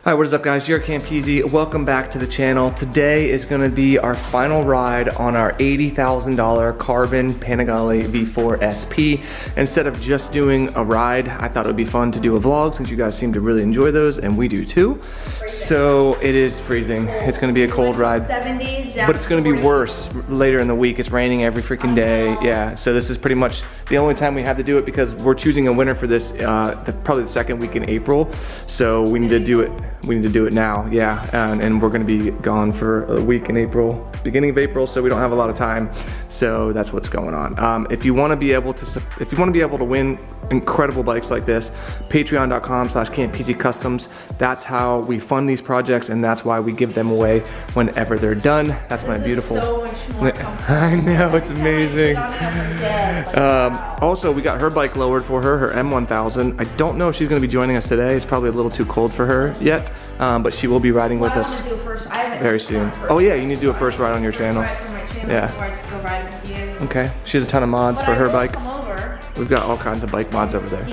Hi, what is up guys? JaretCampisi. Welcome back to the channel. Today is gonna be our final ride on our $80,000 carbon Panigale V4 SP. Instead of just doing a ride, I thought it would be fun to do a vlog since you guys seem to really enjoy those and we do too. So it is freezing. It's gonna be a cold ride, 70s, but it's gonna be worse later in the week. It's raining every freaking day. Yeah, so this is pretty much the only time we have to do it because we're choosing a winner for this, probably the second week in April. So we need to do it. We need to do it now, yeah, and we're gonna be gone for a week in April, beginning of April, so we don't have a lot of time. So that's what's going on. If you want to be able to win incredible bikes like this, patreon.com/Campisi Customs. That's how we fund these projects, and that's why we give them away whenever they're done. That's my beautiful. So much more comfortable. I know, it's amazing. Also, we got her bike lowered for her M1000. I don't know if she's gonna be joining us today. It's probably a little too cold for her yet, but she will be riding with us very soon. Oh yeah, you need to do a first ride on your channel. Yeah. Okay. She has a ton of mods for her bike. We've got all kinds of bike mods over there.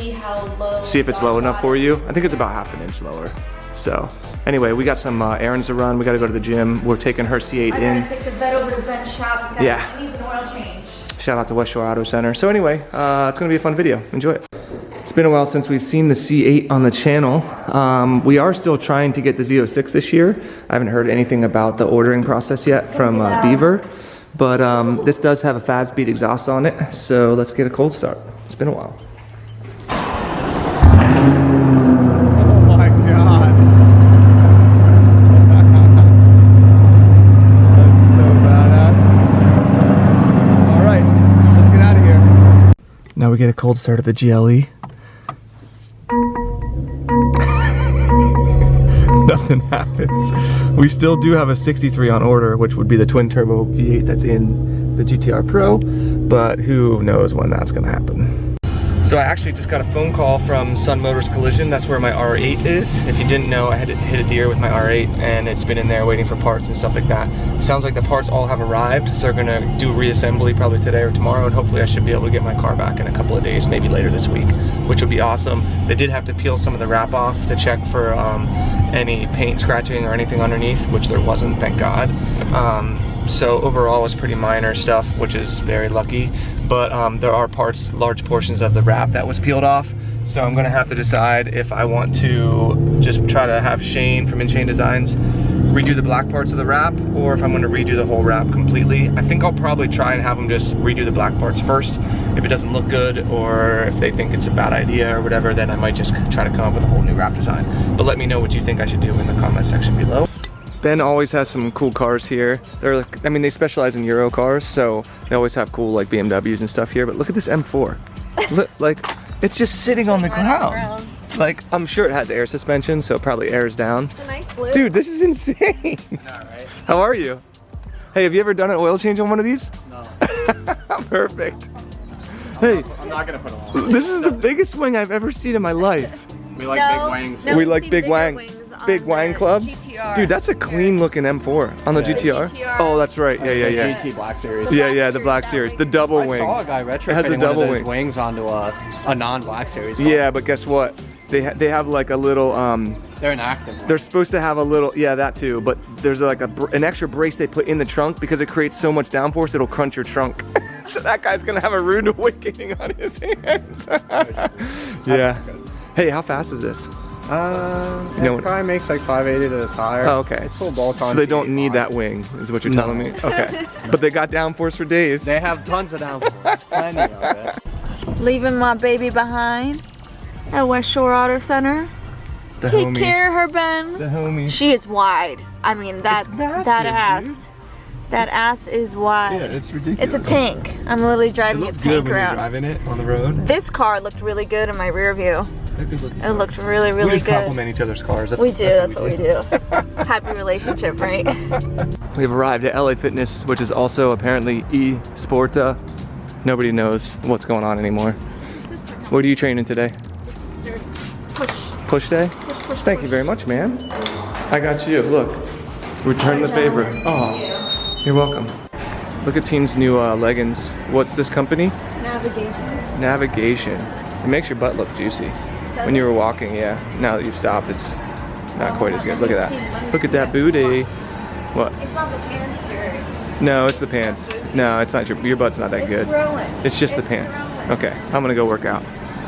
See if it's low enough for you. I think it's about half an inch lower. So anyway, we got some errands to run. We got to go to the gym. We're taking her C8 in. Take the vet over to bench shop. Yeah. Needs an oil change. Shout out to West Shore Auto Center. So anyway, it's gonna be a fun video. Enjoy it. It's been a while since we've seen the C8 on the channel. We are still trying to get the Z06 this year. I haven't heard anything about the ordering process yet from Beaver, but this does have a Fab Speed exhaust on it. So let's get a cold start. It's been a while. Oh my God. That's so badass. All right, let's get out of here. Now we get a cold start at the GLE. Nothing happens. We still do have a 63 on order, which would be the twin turbo V8 that's in the GTR Pro, but who knows when that's gonna happen. So I actually just got a phone call from Sun Motors Collision. That's where my R8 is. If you didn't know, I had hit a deer with my R8 and it's been in there waiting for parts and stuff like that. It sounds like the parts all have arrived, so they're gonna do reassembly probably today or tomorrow, and hopefully I should be able to get my car back in a couple of days, maybe later this week, which would be awesome. They did have to peel some of the wrap off to check for any paint scratching or anything underneath, which there wasn't, thank God. So overall it was pretty minor stuff, which is very lucky, but there are parts, large portions of the wrap that was peeled off. So I'm gonna have to decide if I want to just try to have Shane from InShane Designs redo the black parts of the wrap, or if I'm gonna redo the whole wrap completely. I think I'll probably try and have them just redo the black parts first. If it doesn't look good, or if they think it's a bad idea or whatever, then I might just try to come up with a whole new wrap design. But let me know what you think I should do in the comment section below. Ben always has some cool cars here. They're like, I mean, they specialize in Euro cars, so they always have cool like BMWs and stuff here. But look at this M4. Look, like, it's just sitting on the ground. Like, I'm sure it has air suspension, so it probably airs down. It's a nice blue. Dude, this is insane. Know, right? How are you? Hey, have you ever done an oil change on one of these? No. Perfect. Hey, I'm not gonna put them on. this is the biggest wing I've ever seen in my life. We like big wangs. We like big wang. Big Wang Club? GTR. Dude, that's a clean looking M4 on the GTR. GTR. Oh, that's right. Yeah. GT Black Series. Yeah, the Black Series. The double I wing. saw a guy It has a retrofitting double one of those wing. wings onto a non-Black Series car. Yeah, but guess what? They have like a little They're inactive. they're supposed to have a little, yeah, that too, but there's like an extra brace they put in the trunk because it creates so much downforce it'll crunch your trunk. So that guy's gonna have a rude awakening on his hands. Yeah. Hey, how fast is this? It probably makes like 580 to the tire. Oh, okay. Full bolt on So they don't G85. need that wing, is what you're telling me? Okay. But they got downforce for days. They have tons of downforce. Plenty of it. Leaving my baby behind at West Shore Auto Center. The Take homies. care of her, Ben. The homies. She is wide. I mean, that massive, ass. dude. That ass is wide. Yeah, it's ridiculous. It's a tank. I'm literally It driving a looked good tank when you're around. driving it on the road. This car looked really good in my rear view. It looked really, We really just good. compliment each other's cars. We do, that's what we do. Happy relationship, right? We've arrived at LA Fitness, which is also apparently e-sporta. Nobody knows what's going on anymore. What are you training today? Push. Push day? Push. Thank you very much, man. I got you. Look, return the favor. Oh, you're welcome. Look at Teen's new leggings. What's this company? Navigation. Navigation. It makes your butt look juicy. When you were walking, yeah. Now that you've stopped, it's Not quite as good. Look at that. Look at that booty. What? It's not the pants, Jared. No, it's the pants. No, it's not your butt's not that good. Growing. It's just the pants. Okay, I'm gonna go work out.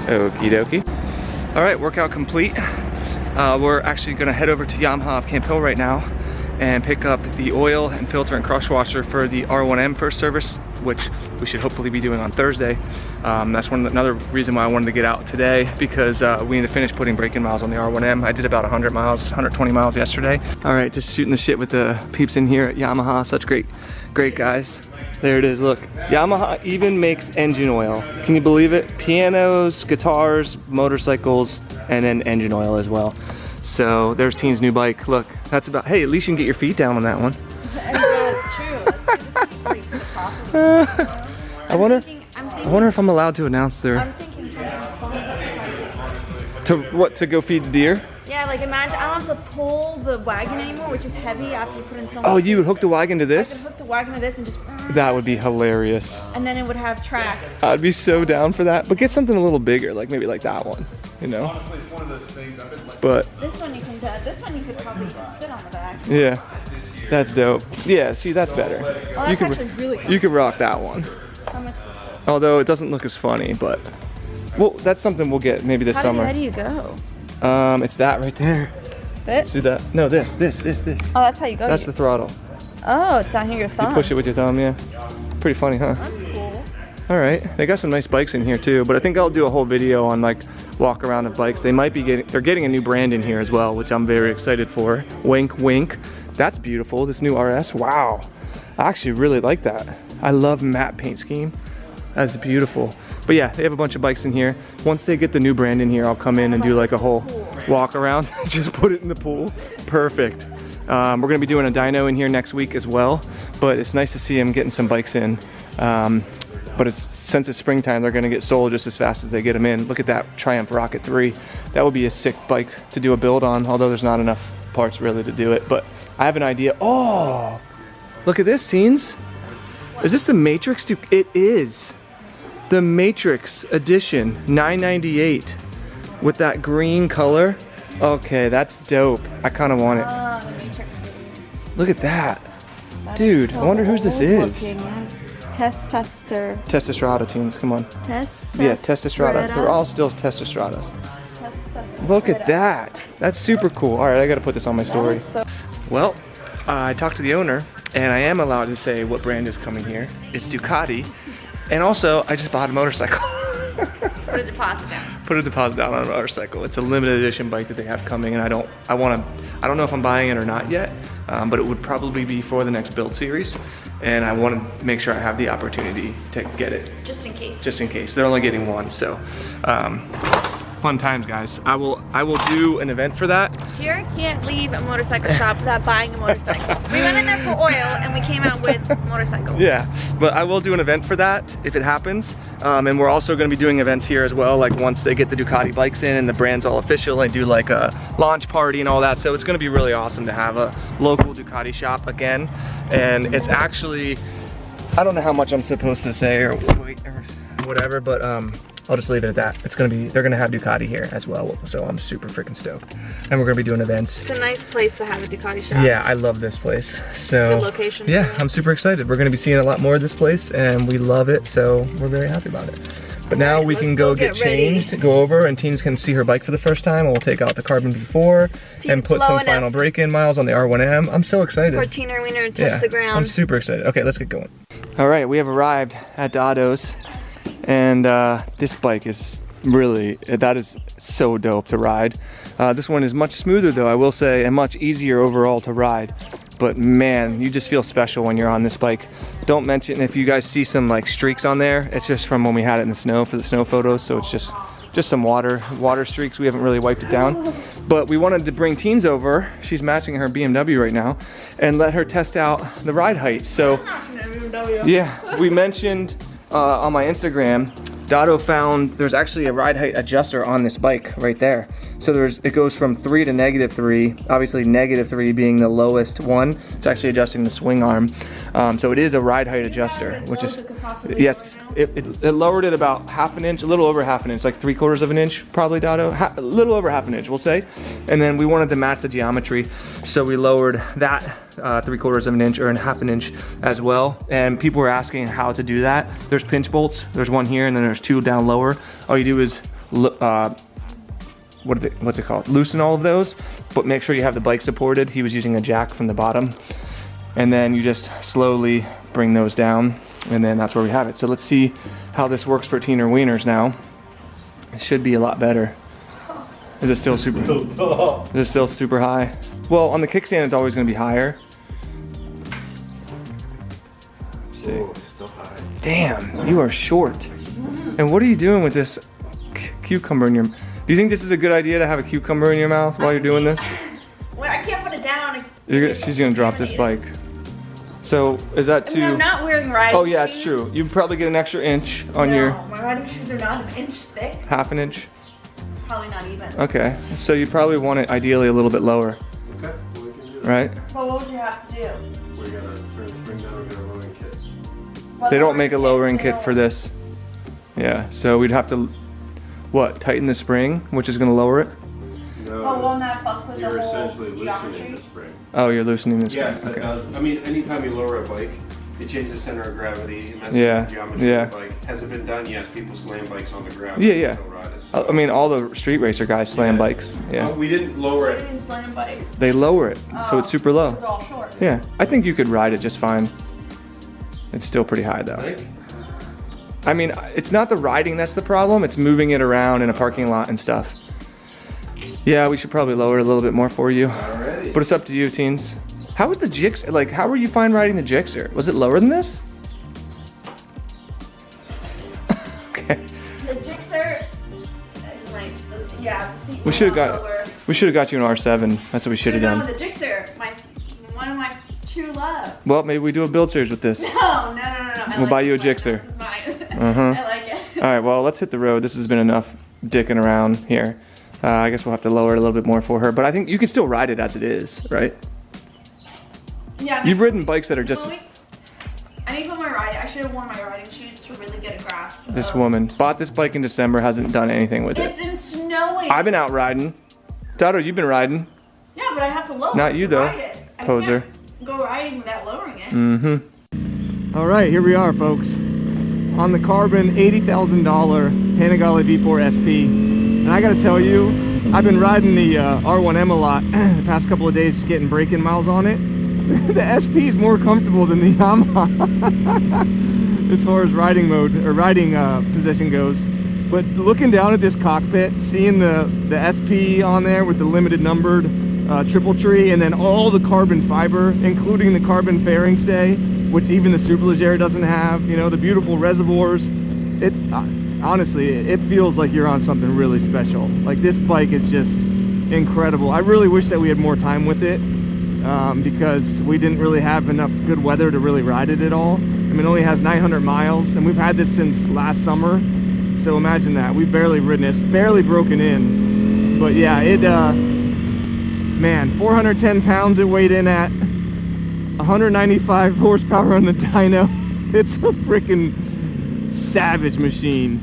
Okie dokie. All right, workout complete. We're actually gonna head over to Yamaha of Camp Hill right now and pick up the oil and filter and crush washer for the R1M first service, which we should hopefully be doing on Thursday. That's another reason why I wanted to get out today, because we need to finish putting break-in miles on the R1M. I did about 100 miles, 120 miles yesterday. All right, just shooting the shit with the peeps in here at Yamaha. Such great guys. There it is, look. Yamaha even makes engine oil. Can you believe it? Pianos, guitars, motorcycles, and then engine oil as well. So there's Teen's new bike. Look, that's about, hey, at least you can get your feet down on that one. Yeah, it's true. That's great for the profit. I wonder if I'm allowed to announce their... I'm thinking something fun. To what, to go feed the deer? Yeah, like imagine I don't have to pull the wagon anymore, which is heavy after you put in so much. Oh, you would hook the wagon to I this? could hook the wagon to this and just... That would be hilarious. And then it would have tracks. I'd be so down for that. But get something a little bigger, like maybe like that one, you know? Honestly, it's one of those things I've been like. But This one you can do. This one you could probably even sit on the back. yeah, that's dope. Yeah, see, that's better. Oh, that's actually really good. You could rock that one. How much is this? Although it doesn't look as funny, but well, that's something we'll get maybe this summer. How do you go? It's that right there. This? See that? No, this. Oh, that's how you go. That's the throttle. Oh, it's down here your thumb. You push it with your thumb, yeah. Pretty funny, huh? That's cool. All right, they got some nice bikes in here too, but I think I'll do a whole video on like walk around of bikes. They're getting a new brand in here as well, which I'm very excited for. Wink, wink. That's beautiful, this new RS, wow. I actually really like that. I love matte paint scheme. That's beautiful. But yeah, they have a bunch of bikes in here. Once they get the new brand in here, I'll come in and do like a whole walk around. Just put it in the pool, perfect. We're gonna be doing a dyno in here next week as well, but it's nice to see them getting some bikes in. But since it's springtime, they're gonna get sold just as fast as they get them in. Look at that Triumph Rocket 3. That would be a sick bike to do a build on, although there's not enough parts really to do it, but I have an idea. Oh, look at this, teens. Is this the Matrix? It is. The Matrix edition, $9.98 with that green color. Okay, that's dope. I kind of want it. The Matrix. Look at that. Dude, I wonder whose this is. Testostrada teams, come on. Yeah, Testostrada. They're all still Testostradas. Look at that. That's super cool. All right, I gotta put this on my story. Well, I talked to the owner, and I am allowed to say what brand is coming here. It's Ducati. And also, I just bought a motorcycle. Put a deposit down. Put a deposit down on a motorcycle. It's a limited edition bike that they have coming, and I don't know if I'm buying it or not yet, but it would probably be for the next build series, and I want to make sure I have the opportunity to get it. Just in case. Just in case. They're only getting one, so fun times, guys. I will do an event for that. Jaret can't leave a motorcycle shop without buying a motorcycle. We went in there for oil and we came out with a motorcycle. Yeah, but I will do an event for that if it happens. And we're also going to be doing events here as well, like once they get the Ducati bikes in and the brand's all official, I do like a launch party and all that. So it's going to be really awesome to have a local Ducati shop again. And it's actually, I don't know how much I'm supposed to say or whatever, but I'll just leave it at that. They're gonna have Ducati here as well, so I'm super freaking stoked. And we're gonna be doing events. It's a nice place to have a Ducati shop. Yeah, I love this place. So good location. Yeah, I'm super excited. We're gonna be seeing a lot more of this place, and we love it, so we're very happy about it. But now we can go get changed, go over, and Teens can see her bike for the first time, and we'll take out the carbon before and put some final break-in miles on the R1M. I'm so excited. Cortina wiener touch the ground. I'm super excited. Okay, let's get going. All right, we have arrived at Dado's, and this bike is really, that is so dope to ride. This one is much smoother though, I will say, and much easier overall to ride. But man, you just feel special when you're on this bike. Don't mention if you guys see some like streaks on there, it's just from when we had it in the snow for the snow photos, so it's just some water streaks. We haven't really wiped it down. But we wanted to bring Teens over, she's matching her BMW right now, and let her test out the ride height. So yeah, we mentioned on my Instagram Dotto found there's actually a ride height adjuster on this bike right there. So it goes from 3 to -3. Obviously -3 being the lowest one. It's actually adjusting the swing arm. So it is a ride height adjuster, which is, yes, it lowered it about half an inch, a little over half an inch, like 3/4 of an inch probably, Dotto, a little over half an inch, we'll say. And then we wanted to match the geometry, so we lowered that 3/4 of an inch or half an inch as well. And people were asking how to do that. There's pinch bolts. There's one here, and then there's 2 down lower. All you do is what's it called? Loosen all of those, but make sure you have the bike supported. He was using a jack from the bottom, and then you just slowly bring those down, and then that's where we have it. So let's see how this works for teener wieners now. It should be a lot better. Is it still super? Is it still super high? Well, on the kickstand, it's always going to be higher. Let's see. Oh, still high. Damn, you are short. And what are you doing with this cucumber in your? Do you think this is a good idea to have a cucumber in your mouth while you're doing this? Well, I can't put it down. She's gonna drop this bike. So is that too? I'm not wearing riding shoes. Oh yeah, it's true. You probably get an extra inch on your. No, my riding shoes are not an inch thick. Half an inch. Probably not even. Okay, so you probably want it ideally a little bit lower. Okay, well, we can do that. Right? Well, what would you have to do? We gotta bring down a lowering kit. They don't make a lowering kit for this. Yeah, so we'd have to, what, tighten the spring, which is gonna lower it? No, Oh, won't that fuck with you're the whole essentially loosening geometry? the spring. Oh, you're loosening the spring. Yes, that Okay. does. I mean, anytime you lower a bike, it changes the center of gravity, it messes Yeah, with the geometry yeah. of the bike. Has it been done? Yes, people slam bikes on the ground. Yeah, yeah. Still ride it, so. I mean, all the street racer guys slam bikes. Yeah. We didn't lower I it. didn't slam bikes. They lower it, so it's super low. It's all short. Yeah, I think you could ride it just fine. It's still pretty high though. Right? I mean, it's not the riding that's the problem, it's moving it around in a parking lot and stuff. Yeah, we should probably lower it a little bit more for you. Alrighty. But it's up to you, teens. How was the Gixxer? Like, how were you fine riding the Gixxer? Was it lower than this? Okay. The Gixxer is nice. Yeah, the seat We should have is got lower. we should have got you an R7. That's what we should have No, done. the Gixxer, one of my true loves. Well, maybe we do a build series with this. No. I We'll like buy you a this one. Gixxer. This is mine. Uh-huh. I like it. All right, well, let's hit the road. This has been enough dicking around here. I guess we'll have to lower it a little bit more for her, but I think you can still ride it as it is, right? Yeah. You've ridden bikes that are just... I need to put my riding. I should have worn my riding shoes to really get a grasp. This woman bought this bike in December, hasn't done anything with It's it. been snowing. I've been out riding. Dotto, you've been riding. Yeah, but I have to lower Not it you, to though. ride it. I Poser. can't go riding without lowering it. Mm-hmm. All right, here we are, folks. On the carbon $80,000 Panigale V4 SP. And I gotta tell you, I've been riding the R1M a lot the past couple of days, just getting braking miles on it. The SP is more comfortable than the Yamaha as far as riding mode or riding position goes. But looking down at this cockpit, seeing the SP on there with the limited numbered triple tree, and then all the carbon fiber, including the carbon fairing stay, which even the Superleggera doesn't have, you know, the beautiful reservoirs. It honestly, it feels like you're on something really special. Like, this bike is just incredible. I really wish that we had more time with it because we didn't really have enough good weather to really ride it at all. I mean, it only has 900 miles, and we've had this since last summer. So imagine that. We've barely ridden it. It's barely broken in. But yeah, it, man, 410 pounds it weighed in at. 195 horsepower on the dyno. It's a freaking savage machine.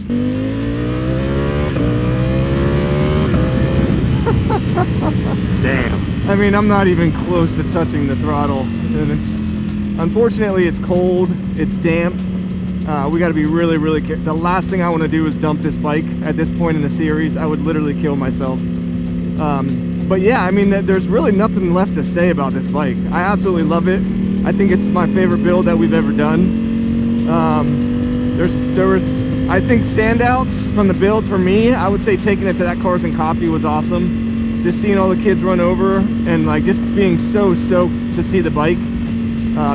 Damn. I mean, I'm not even close to touching the throttle, and it's, unfortunately, it's cold, it's damp. We got to be really, really careful. The last thing I want to do is dump this bike at this point in the series. I would literally kill myself. But yeah, I mean, there's really nothing left to say about this bike. I absolutely love it. I think it's my favorite build that we've ever done. There was, I think, standouts from the build for me. I would say taking it to that Cars and Coffee was awesome. Just seeing all the kids run over and like just being so stoked to see the bike.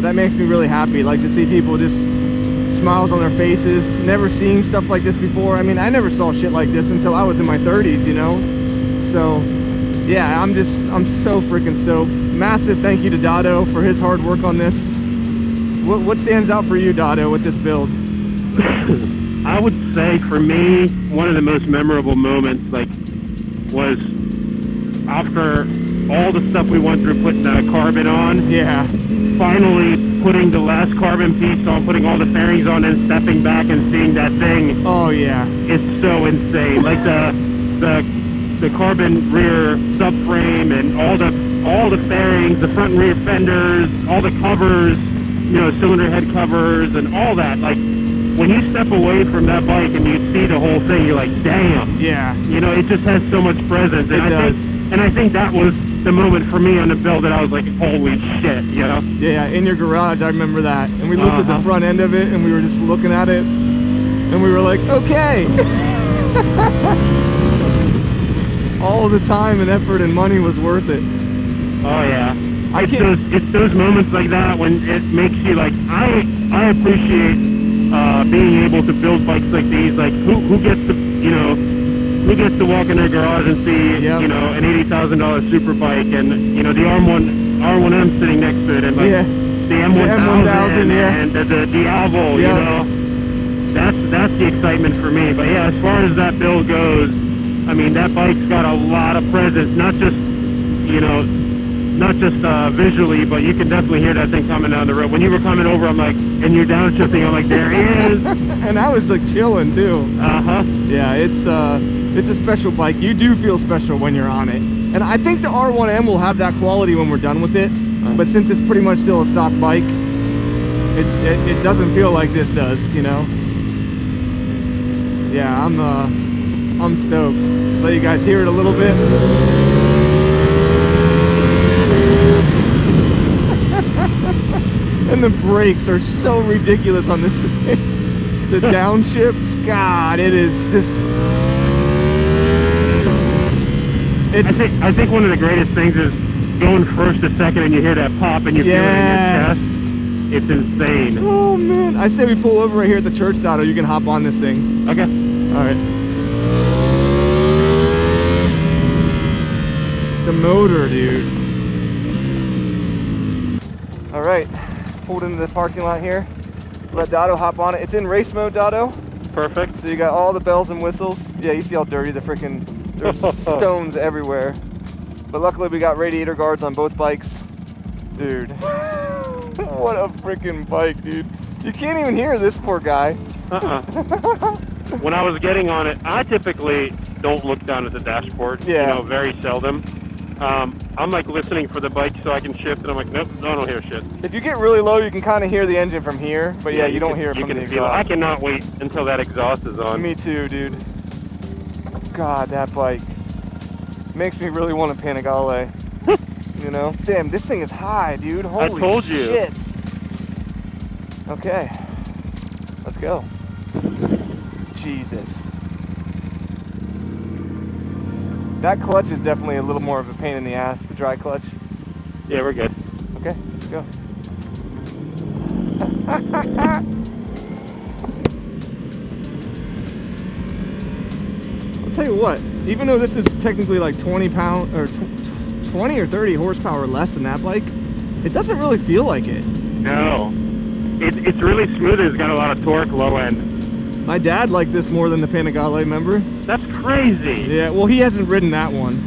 That makes me really happy. Like to see people just smiles on their faces, never seeing stuff like this before. I mean, I never saw shit like this until I was in my 30s, you know? So yeah, I'm so freaking stoked. Massive thank you to Dotto for his hard work on this. What stands out for you, Dotto, with this build? I would say for me, one of the most memorable moments, like, was after all the stuff we went through putting the carbon on. Yeah. Finally putting the last carbon piece on, putting all the fairings on, and stepping back and seeing that thing. Oh yeah. It's so insane. Like the carbon rear subframe and all the fairings, the front and rear fenders, all the covers, you know, cylinder head covers and all that. Like, when you step away from that bike and you see the whole thing, you're like, damn. Yeah. You know, it just has so much presence. And I think that was the moment for me on the build that I was like, holy shit, you know? Yeah, in your garage, I remember that. And we looked at the front end of it, and we were just looking at it, and we were like, okay. All the time and effort and money was worth it. Oh yeah. It's those moments like that when it makes you like, I appreciate being able to build bikes like these. Like, who gets to walk in their garage and see, you know, an $80,000 super bike, and, you know, the R1M sitting next to it, and like the M1000 and the Diablo, you know, that's the excitement for me. But yeah, as far as that build goes, I mean, that bike's got a lot of presence, not just, you know, visually, but you can definitely hear that thing coming down the road. When you were coming over, I'm like, and you're downshifting, I'm like, there he is. And I was like chilling too. Yeah, it's a special bike. You do feel special when you're on it. And I think the R1M will have that quality when we're done with it. But since it's pretty much still a stock bike, it doesn't feel like this does, you know? Yeah, I'm stoked. Let you guys hear it a little bit. And the brakes are so ridiculous on this thing. The downshifts, God, it is just... I think one of the greatest things is going first to second and you hear that pop and you feel it in your chest. It's insane. Oh man, I say we pull over right here at the church, Dotto. You can hop on this thing. Okay. Alright. The motor, dude. Alright, pulled into the parking lot here. Let Dotto hop on it. It's in race mode, Dotto. Perfect. So you got all the bells and whistles. Yeah, you see how dirty the freaking... There's stones everywhere. But luckily we got radiator guards on both bikes. Dude. What a freaking bike, dude. You can't even hear this poor guy. When I was getting on it, I typically don't look down at the dashboard. Yeah. You know, very seldom. I'm like listening for the bike so I can shift, and I'm like, nope, I don't hear shit. If you get really low, you can kind of hear the engine from here, but yeah, you don't hear it from the exhaust. I cannot wait until that exhaust is on. Me too, dude. God, that bike makes me really want a Panigale. You know? Damn, this thing is high, dude. Holy I told you. Shit. Okay. Let's go. Jesus. That clutch is definitely a little more of a pain in the ass, the dry clutch. Yeah, we're good. Okay, let's go. I'll tell you what, even though this is technically like 20 or 20 or 30 horsepower less than that bike, it doesn't really feel like it. No. It's really smooth. It's got a lot of torque low end. My dad liked this more than the Panigale, remember? That's crazy. Yeah, well, he hasn't ridden that one.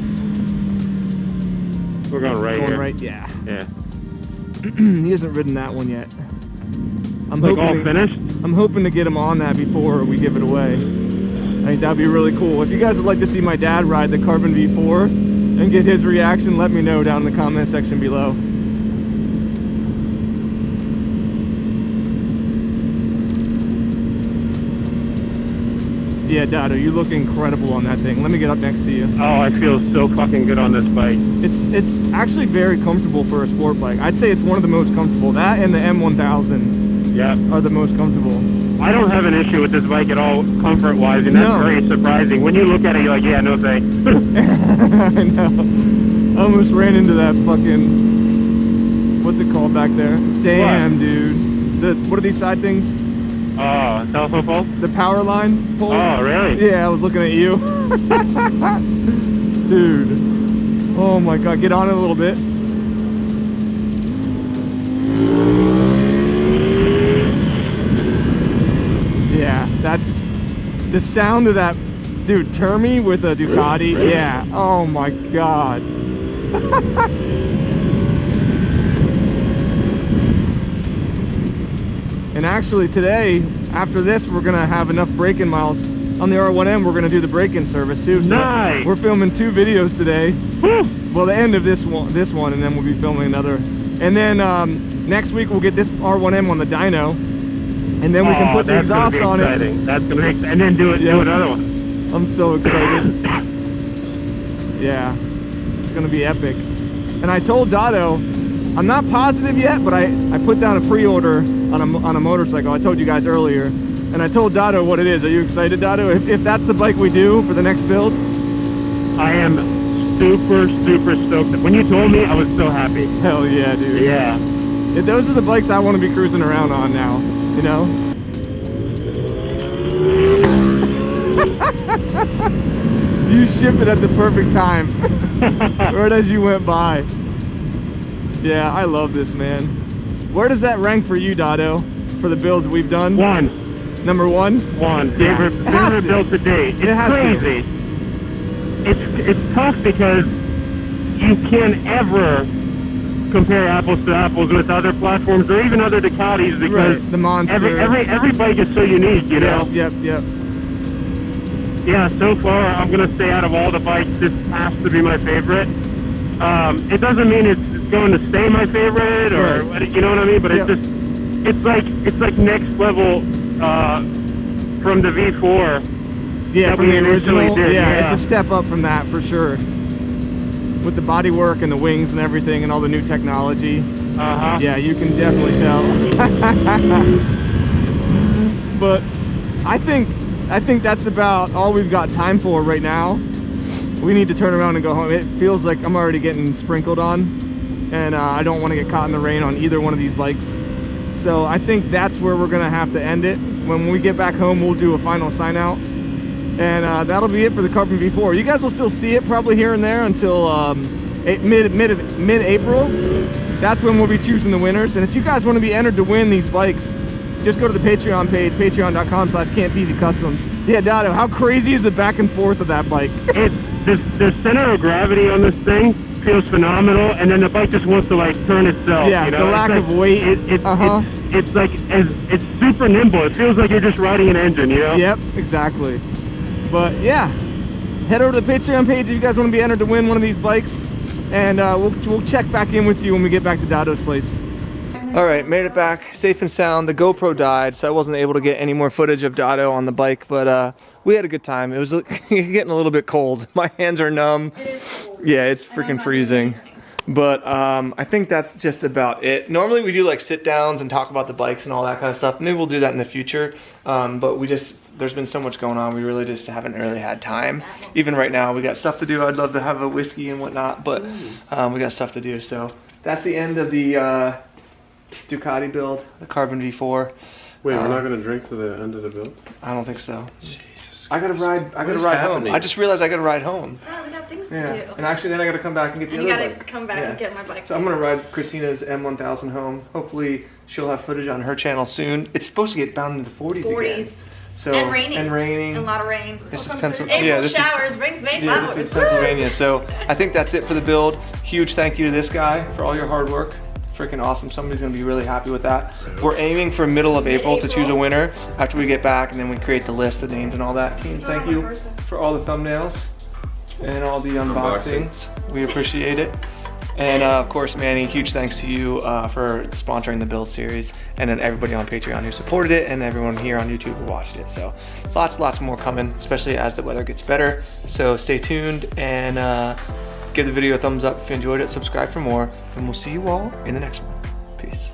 We're going right here. Right, yeah. Yeah. He hasn't ridden that one yet. I'm like all finished? I'm hoping to get him on that before we give it away. I think that'd be really cool. If you guys would like to see my dad ride the Carbon V4 and get his reaction, let me know down in the comment section below. Yeah, Dotto, you look incredible on that thing. Let me get up next to you. Oh, I feel so fucking good on this bike. It's actually very comfortable for a sport bike. I'd say it's one of the most comfortable. That and the M1000 are the most comfortable. I don't have an issue with this bike at all, comfort-wise, and that's very surprising. When you look at it, you're like, yeah, no thanks. I know. I almost ran into that fucking... What's it called back there? Damn, what? Dude. What are these side things? Oh, telephone pole? The power line pole? Oh, really? Yeah, I was looking at you. Dude. Oh my god, get on it a little bit. Yeah, that's The sound of that, dude, Termi with a Ducati, yeah, oh my God. And actually today, after this, we're gonna have enough break-in miles on the R1M. We're gonna do the break-in service too. So nice. We're filming 2 videos today. Woo. Well, the end of this one, and then we'll be filming another. And then next week we'll get this R1M on the dyno, and then we can put the exhaust on it. That's gonna be exciting. And then do another one. I'm so excited. Yeah, it's gonna be epic. And I told Dado, I'm not positive yet, but I put down a pre-order on a motorcycle. I told you guys earlier, and I told Dado what it is. Are you excited, Dado? If that's the bike we do for the next build? I am super stoked. When you told me, I was so happy. Hell yeah, dude. Yeah. Those are the bikes I want to be cruising around on now, you know? You shifted at the perfect time. Right as you went by. Yeah, I love this, man. Where does that rank for you, Dado? For the builds we've done? 1. Number 1? 1. Favorite build to date. It's crazy. It's tough because you can't ever compare apples to apples with other platforms or even other Ducatis because the Monster. Every bike is so unique, you know? Yep. Yeah, so far I'm gonna say out of all the bikes, this has to be my favorite. It doesn't mean it's going to stay my favorite or you know what I mean, but it's like next level from the V4. Yeah, from the original. Did. Yeah, it's a step up from that for sure. With the bodywork and the wings and everything and all the new technology. Yeah, you can definitely tell. But I think that's about all we've got time for right now. We need to turn around and go home. It feels like I'm already getting sprinkled on, and I don't want to get caught in the rain on either one of these bikes. So I think that's where we're gonna have to end it. When we get back home, we'll do a final sign out, and that'll be it for the Carbon V4. You guys will still see it probably here and there until mid-April. That's when we'll be choosing the winners. And if you guys want to be entered to win these bikes, just go to the Patreon page, patreon.com/Campisi Customs. Yeah, Dado, how crazy is the back and forth of that bike? The center of gravity on this thing feels phenomenal, and then the bike just wants to like turn itself. Yeah, you know? the lack of weight. It's like it's super nimble. It feels like you're just riding an engine, you know? Yep, exactly. But yeah, head over to the Patreon page if you guys want to be entered to win one of these bikes, and we'll check back in with you when we get back to Dado's place. All right, made it back safe and sound. The GoPro died, so I wasn't able to get any more footage of Dado on the bike, but we had a good time. It was getting a little bit cold. My hands are numb. It is cold. Yeah, it's freaking freezing. But I think that's just about it. Normally we do like sit downs and talk about the bikes and all that kind of stuff. Maybe we'll do that in the future. But there's been so much going on. We really just haven't really had time. Even right now, we got stuff to do. I'd love to have a whiskey and whatnot, but we got stuff to do. So that's the end of the Ducati build, the Carbon V4. Wait, we're not gonna drink to the end of the build? I don't think so. Jesus. I gotta ride home. I just realized I gotta ride home. Oh, we got things to Yeah, do. and actually then I gotta come back and get the And other you gotta bike. come back and get my bike. So I'm gonna ride Christina's M1000 home. Hopefully she'll have footage on her channel soon. It's supposed to get down into the 40s again. So, and raining. And raining. A lot of rain. This is Pennsylvania. April Yeah, this showers brings May flowers. This is Pennsylvania. So I think that's it for the build. Huge thank you to this guy for all your hard work. Freaking awesome. Somebody's gonna be really happy with that. We're aiming for middle of April to choose a winner after we get back, and then we create the list of names and all that. Teams, thank you for all the thumbnails and all the unboxings. We appreciate it. And of course, Manny, huge thanks to you for sponsoring the build series, and then everybody on Patreon who supported it, and everyone here on YouTube who watched it. So lots more coming, especially as the weather gets better. So stay tuned and give the video a thumbs up if you enjoyed it, subscribe for more, and we'll see you all in the next one. Peace.